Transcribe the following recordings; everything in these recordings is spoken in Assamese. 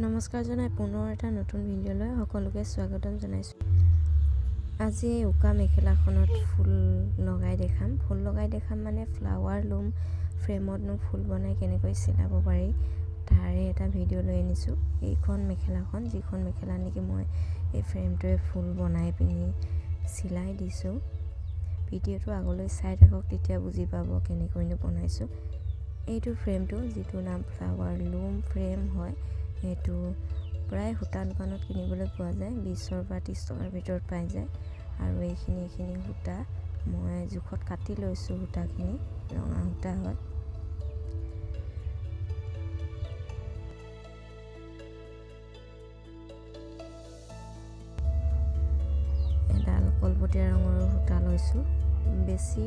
নমস্কাৰ জনাই পুনৰ এটা নতুন ভিডিঅ'লৈ সকলোকে স্বাগতম জনাইছোঁ। আজি এই উকা মেখেলাখনত ফুল লগাই দেখাম মানে ফ্লাৱাৰ লুম ফ্ৰেমতনো ফুল বনাই কেনেকৈ চিলাব পাৰি তাৰে এটা ভিডিঅ' লৈ আনিছোঁ। এইখন মেখেলাখন যিখন মেখেলা নেকি মই এই ফ্ৰেমটোৱে ফুল বনাই পিনি চিলাই দিছোঁ। ভিডিঅ'টো আগলৈ চাই থাকক, তেতিয়া বুজি পাব কেনেকৈনো বনাইছোঁ। এইটো ফ্ৰেমটো যিটো নাম ফ্লাৱাৰ লুম ফ্ৰেম হয়, এইটো প্ৰায় সূতা দোকানত কিনিবলৈ পোৱা যায়। 20ৰ পৰা 30 টকাৰ ভিতৰত পাই যায়। আৰু এইখিনি সূতা মই জোখত কাটি লৈছোঁ। সূতাখিনি ৰঙা সূতা হয়। এডাল কলপতীয়া ৰঙৰ সূতা লৈছোঁ। বেছি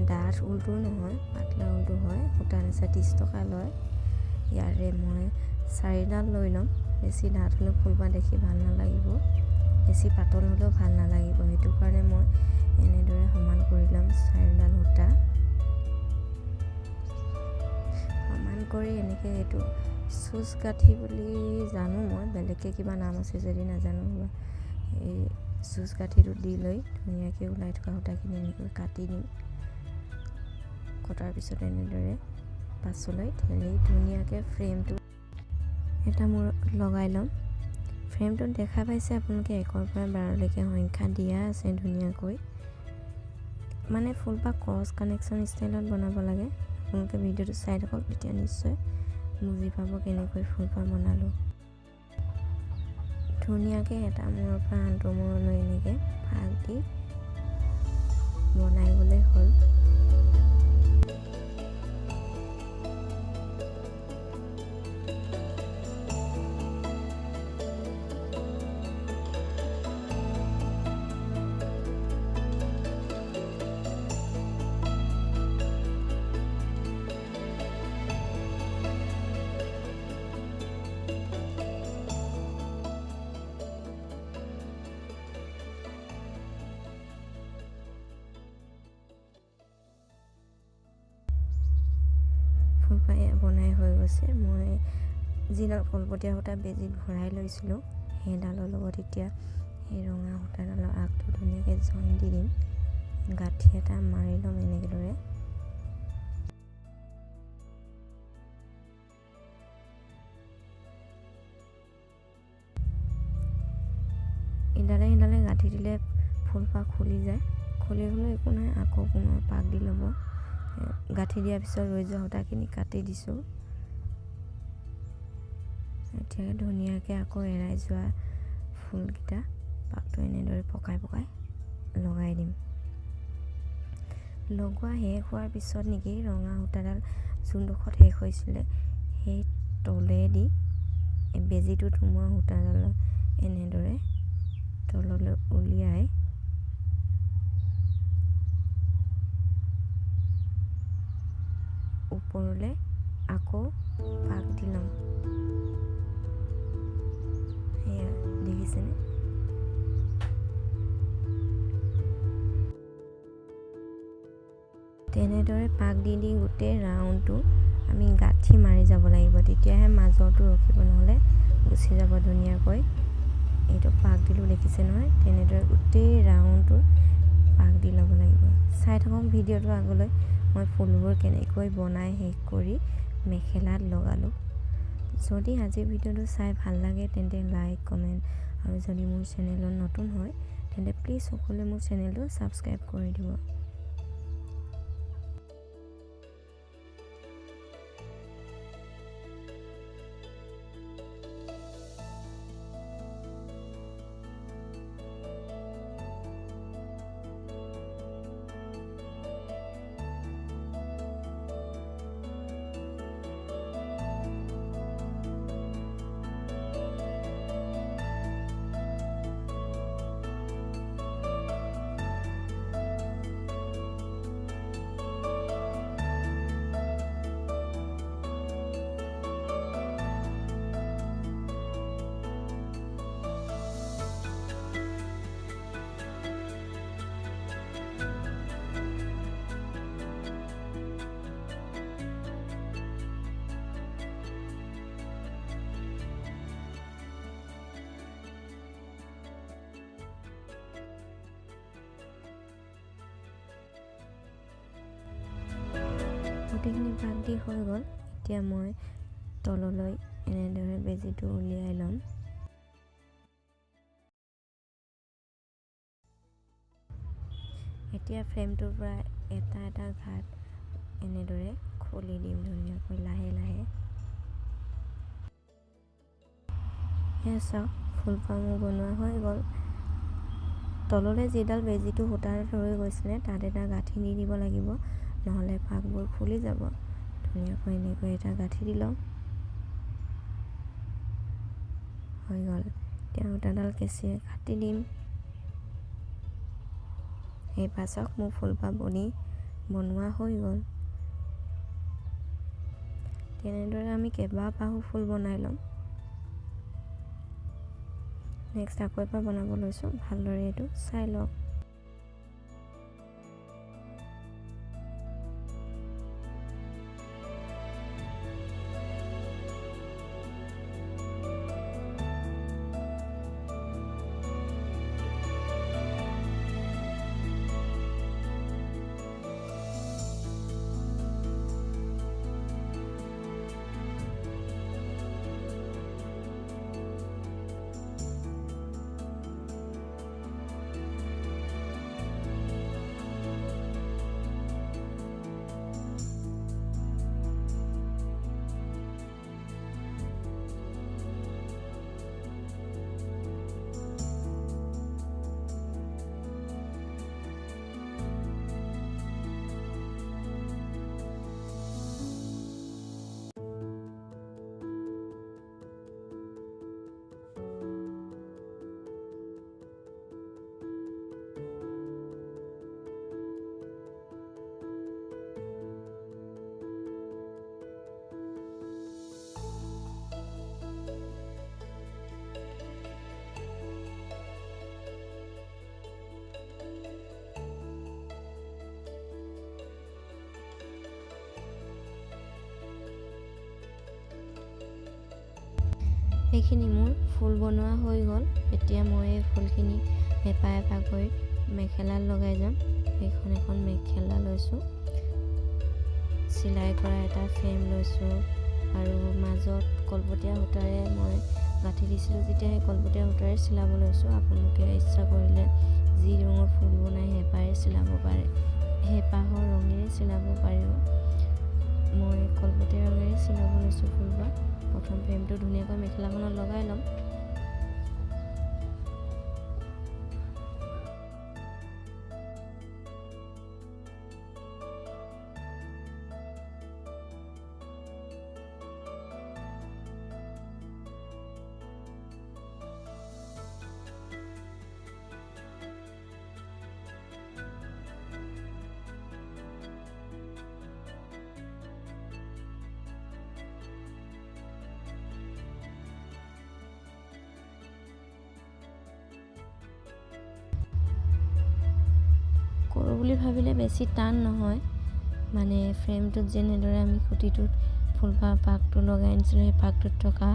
ডাঠ ঊলটো নহয়, পাতলা ঊলটো হয়। সূতা নিচা 30 টকা লয়। ইয়াৰে মই 4ডাল লৈ ল'ম। বেছি ডাঠ হ'লে ফুলপাহ দেখি ভাল নালাগিব, বেছি পাতল হ'লেও ভাল নালাগিব। সেইটো কাৰণে মই এনেদৰে সমান কৰি ল'ম 4ডাল সূতা। সমান কৰি এনেকৈ এইটো চুচ কাঠি বুলি জানো মই, বেলেগকৈ কিবা নাম আছে যদি নাজানো। এই চুচ কাঠিটো দি লৈ ধুনীয়াকৈ ওলাই থকা সূতাখিনি এনেকৈ কাটি দিম। কটাৰ পিছত এনেদৰে পাছলৈ ঠেলি ধুনীয়াকৈ ফ্ৰেমটো এটা মূৰত লগাই ল'ম। ফ্ৰেমটোত দেখা পাইছে আপোনালোকে 1ৰ পৰা 12লৈকে সংখ্যা দিয়া আছে ধুনীয়াকৈ। মানে ফুলপাহ ক্ৰছ কানেকশ্যন ষ্টাইলত বনাব লাগে। আপোনালোকে ভিডিঅ'টো চাই থাকক, তেতিয়া নিশ্চয় বুজি পাব কেনেকৈ ফুলপাহ বনালোঁ। ধুনীয়াকৈ এটা মূৰৰ পৰা আনটো মূৰলৈ এনেকৈ ভাগ দি বনাই গ'লেই হ'ল। ফুলপাহ বনাই হৈ গৈছে। মই যিডাল কলপতীয়া সূতা বেজীত ভৰাই লৈছিলোঁ, সেইডালৰ লগত এতিয়া সেই ৰঙা সূতাডালৰ আগটো ধুনীয়াকৈ জইন দি দিম। গাঁঠি এটা মাৰি ল'ম এনেদৰে। ইডালে গাঁঠি দিলে ফুলপাহ খুলি যায়। খুলি গ'লে একো নাই, আকৌ পুনৰ পাক দি ল'ব। গাঁঠি দিয়াৰ পিছত ৰৈ যোৱা সূতাখিনি কাটি দিছোঁ। এতিয়া ধুনীয়াকৈ আকৌ এৰাই যোৱা ফুলকেইটা পাকটো এনেদৰে পকাই লগাই দিম। লগোৱা শেষ হোৱাৰ পিছত নেকি ৰঙা সূতাডাল যোনডোখৰত শেষ হৈছিলে, সেই তলেদি বেজীটোত সোমোৱা সূতাডাল এনেদৰে তললৈ উলিয়াই ওপৰলৈ আকৌ পাক দি ল'ম। সেয়া দেখিছেনে? তেনেদৰে পাক দি গোটেই ৰাউণ্ডটো আমি গাঁঠি মাৰি যাব লাগিব, তেতিয়াহে মাজৰটো ৰখিব, নহ'লে গুচি যাব ধুনীয়াকৈ। এইটো পাক দিলোঁ, দেখিছে নহয়? তেনেদৰে গোটেই ৰাউণ্ডটো পাক দি ল'ব লাগিব। চাই থাকক ভিডিঅ'টো আগলৈ, মই ফুলবোৰ কেনেকৈ বনাই শেষ কৰি মেখেলাত লগালোঁ। যদি আজিৰ ভিডিঅ'টো চাই ভাল লাগে তেন্তে লাইক, কমেণ্ট, আৰু যদি মোৰ চেনেলত নতুন হয় তেন্তে প্লিজ সকলোৱে মোৰ চেনেলটো ছাবস্ক্ৰাইব কৰি দিব। গোটেইখিনি পাক দি হৈ গ'ল। এতিয়া মই তললৈ এনেদৰে বেজিটো উলিয়াই ল'ম। এতিয়া ফ্ৰেমটোৰ পৰা এটা এটা ঘাট এনেদৰে খুলি দিম ধুনীয়াকৈ লাহে লাহে। এয়া চাওক ফুলপাহ মোৰ বনোৱা হৈ গ'ল। তললৈ যিডাল বেজিটো সূতাৰে ৰৈ গৈছিলে তাত এটা গাঁঠি দি দিব লাগিব, নহ'লে পাকবোৰ খুলি যাব। ধুনীয়াকৈ এনেকৈ এটা গাঁঠি দি লওঁ। হৈ গ'ল। এতিয়া সূতাডাল কেঁচিৰে কাটি দিম। এই পাছক মোৰ ফুলপাহ বনোৱা হৈ গ'ল। তেনেদৰে আমি কেইবাপাহো ফুল বনাই ল'ম। নেক্সট আকৌ এবাৰ বনাব লৈছোঁ, ভালদৰে এইটো চাই লওক। এইখিনি মোৰ ফুল বনোৱা হৈ গ'ল। এতিয়া মই এই ফুলখিনি এপাহ এপাহকৈ মেখেলাত লগাই যাম। এইখন এখন মেখেলা লৈছোঁ, চিলাই কৰা এটা ফ্ৰেম লৈছোঁ আৰু মাজত কলপতীয়া সূতাৰে মই গাঁঠি দিছিলোঁ, যেতিয়া সেই কলপতীয়া সূতাৰে চিলাব লৈছোঁ। আপোনালোকে ইচ্ছা কৰিলে যি ৰঙৰ ফুল বনাই হেঁপাহে চিলাব পাৰে, হেঁপাহৰ ৰঙেৰে চিলাব পাৰিব। মই কলপতীয়া ৰঙেৰে চিলাব লৈছোঁ ফুলপাহ। প্ৰথম ফ্ৰেমটো ধুনীয়াকৈ মেখেলাখনত লগাই ল'ম। কৰোঁ বুলি ভাবিলে বেছি টান নহয়, মানে ফ্ৰেমটোত যেনেদৰে আমি খুঁটিটোত ফুলপাহ পাকটো লগাই আনিছিলোঁ, সেই পাকটোত থকা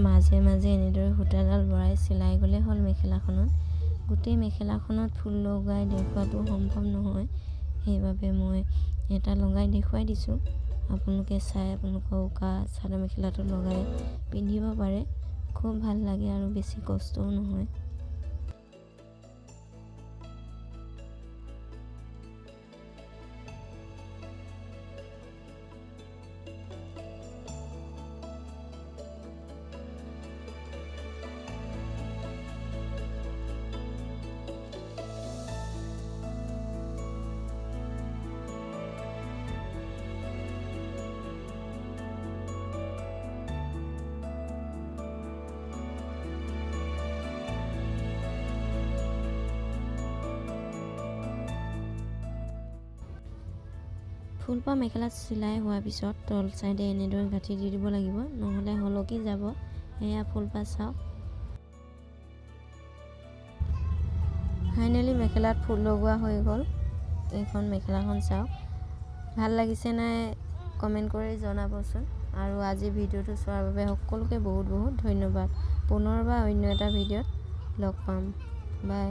মাজে মাজে এনেদৰে সূতাডাল ভৰাই চিলাই গ'লে হ'ল মেখেলাখনত। গোটেই মেখেলাখনত ফুল লগাই দেখুৱাটো সম্ভৱ নহয়, সেইবাবে মই এটা লগাই দেখুৱাই দিছোঁ। আপোনালোকে চাই আপোনালোকৰ উকা চাদৰ মেখেলাটো লগাই পিন্ধিব পাৰে, খুব ভাল লাগে আৰু বেছি কষ্টও নহয়। ফুলপাহ মেখেলাত চিলাই হোৱাৰ পিছত তল চাইডে এনেদৰে গাঁঠি দি দিব লাগিব, নহ'লে হলকি যাব। এয়া ফুলপাহ চাওক। ফাইনেলি মেখেলাত ফুল লগোৱা হৈ গ'ল। এইখন মেখেলাখন চাওক, ভাল লাগিছে নাই কমেণ্ট কৰি জনাবচোন। আৰু আজি ভিডিঅ'টো চোৱাৰ বাবে সকলোকে বহুত বহুত ধন্যবাদ। পুনৰবাৰ অন্য এটা ভিডিঅ'ত লগ পাম। বাই।